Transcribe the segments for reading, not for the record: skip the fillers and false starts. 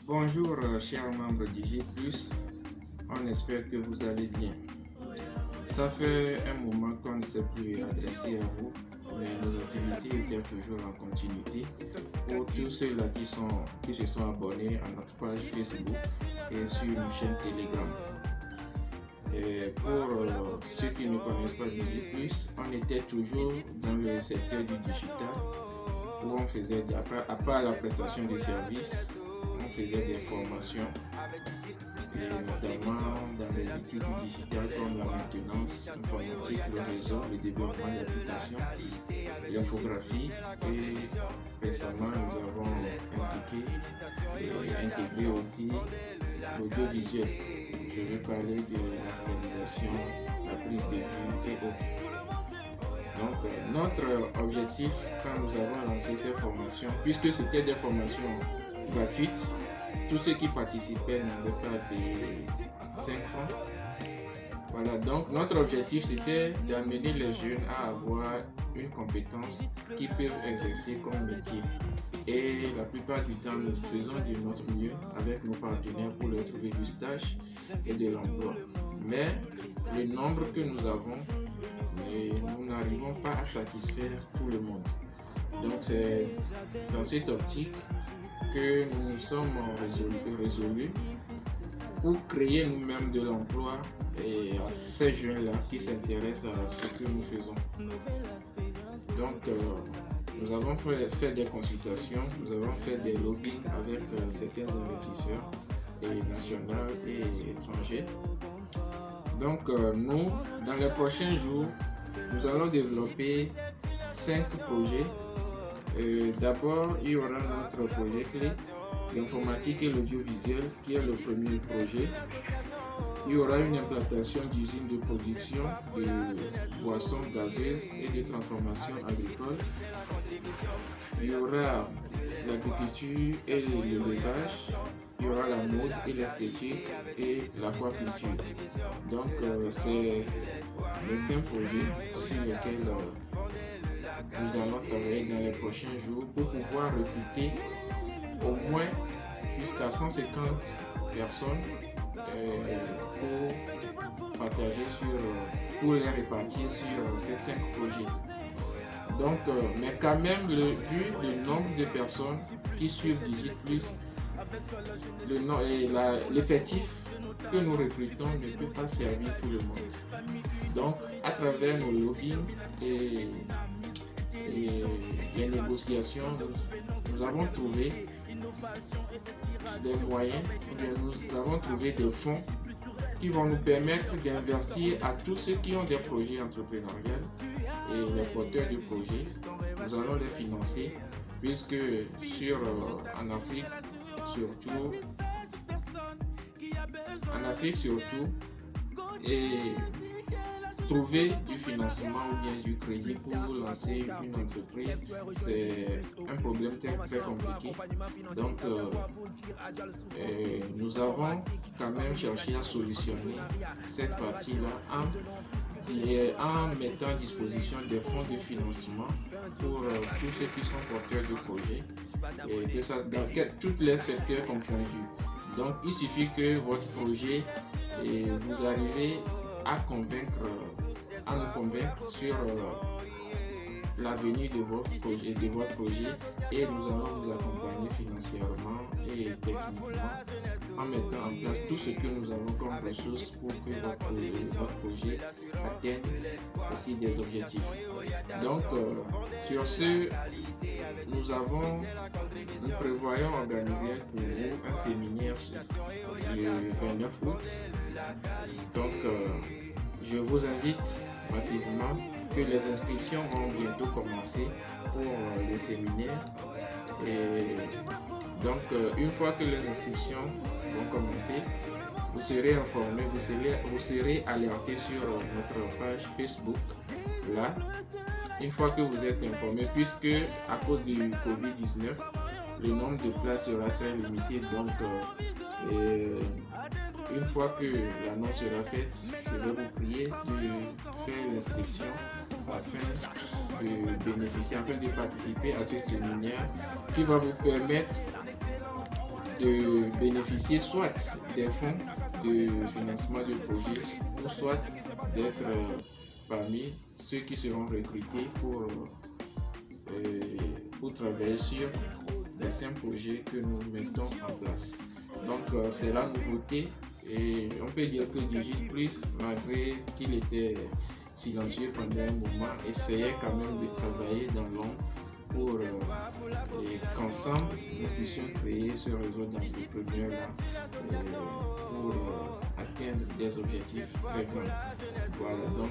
Bonjour chers membres DigiPlus, on espère que vous allez bien. Ça fait un moment qu'on ne s'est plus adressé à vous, mais nos activités étaient toujours en continuité. Pour tous ceux-là qui se sont abonnés à notre page Facebook et sur une chaîne Telegram. Et pour ceux qui ne connaissent pas DigiPlus, on était toujours dans le secteur du digital où on faisait, à part la prestation de services, on faisait des formations, et notamment dans les outils du digital comme la maintenance informatique, le réseau, le développement d'applications, l'infographie et récemment nous avons intégré aussi l'audiovisuel. Je vais parler de la réalisation, la prise de vue et autres. Donc notre objectif quand nous avons lancé ces formations, puisque c'était des formations gratuites, tous ceux qui participaient n'avaient pas payé 5 francs. Voilà, donc notre objectif c'était d'amener les jeunes à avoir une compétence qu'ils peuvent exercer comme métier. Et la plupart du temps, nous faisons de notre mieux avec nos partenaires pour leur trouver du stage et de l'emploi. Mais le nombre que nous avons, nous n'arrivons pas à satisfaire tout le monde. Donc c'est dans cette optique que nous nous sommes résolus pour créer nous-mêmes de l'emploi et à ces jeunes-là qui s'intéressent à ce que nous faisons. Donc nous avons fait des consultations, nous avons fait des lobbying avec certains investisseurs nationaux et étrangers. Donc nous, dans les prochains jours, nous allons développer 5 projets. D'abord, il y aura notre projet clé, l'informatique et l'audiovisuel, qui est le premier projet. Il y aura une implantation d'usines de production de boissons gazeuses et de transformation agricole. Il y aura l'agriculture et l'élevage. Il y aura la mode et l'esthétique et l'aquaculture. Donc, c'est les 5 projets sur lesquels nous allons travailler dans les prochains jours pour pouvoir recruter au moins jusqu'à 150 personnes pour partager pour les répartir sur ces 5 projets. Donc, mais quand même, vu le nombre de personnes qui suivent DigiPlus, l'effectif que nous recrutons ne peut pas servir tout le monde. Donc, à travers nos lobbying et les négociations, nous avons trouvé des moyens, nous avons trouvé des fonds qui vont nous permettre d'investir à tous ceux qui ont des projets entrepreneuriaux et les porteurs de projets. Nous allons les financer puisque en Afrique surtout, et trouver du financement ou bien du crédit pour lancer une entreprise, c'est un problème très compliqué. Donc, nous avons quand même cherché à solutionner cette partie-là en mettant à disposition des fonds de financement pour tous ceux qui sont porteurs de projets, et que ça dans tous les secteurs confondus. Donc, il suffit que votre projet vous arrivez à nous convaincre sur l'avenir de votre projet, et nous allons vous accompagner financièrement et techniquement en mettant en place tout ce que nous avons comme ressources pour que votre projet atteigne aussi des objectifs. Donc sur ce, nous prévoyons organiser pour vous un séminaire le 29 août. Donc je vous invite massivement, que les inscriptions vont bientôt commencer pour les séminaires. Et donc une fois que les inscriptions vont commencer, vous serez informés, vous serez alertés sur notre page Facebook. Là, une fois que vous êtes informés, puisque à cause du Covid-19, le nombre de places sera très limité. Donc une fois que l'annonce sera faite, je vais vous prier de faire l'inscription afin de bénéficier, afin de participer à ce séminaire qui va vous permettre de bénéficier soit des fonds de financement de projet ou soit d'être parmi ceux qui seront recrutés pour travailler sur les 5 projets que nous mettons en place. Donc c'est la nouveauté et on peut dire que DigitPlus, malgré qu'il était silencieux pendant un moment, essayait quand même de travailler dans l'ombre pour qu'ensemble nous puissions créer ce réseau d'entrepreneurs là pour atteindre des objectifs très grands. Voilà, donc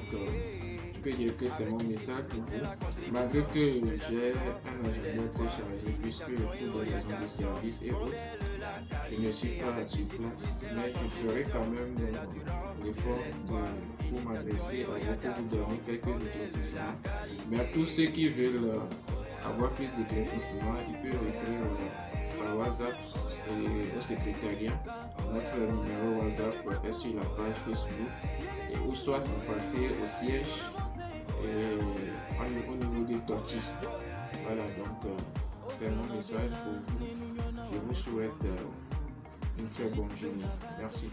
je peux dire que c'est mon message pour vous, malgré que j'ai un agenda très chargé puisque pour des raisons de service et autres, je ne suis pas sur place, mais je ferai quand même l'effort pour m'adresser à vous, pour vous donner quelques éclaircissements. Mais à tous ceux qui veulent avoir plus d'éclaircissements, ils peuvent écrire par WhatsApp au secrétariat. Notre numéro WhatsApp est sur la page Facebook, ou soit vous passez au siège au niveau de Totti. Voilà, donc c'est mon message pour vous. Je vous souhaite une très bonne journée. Merci.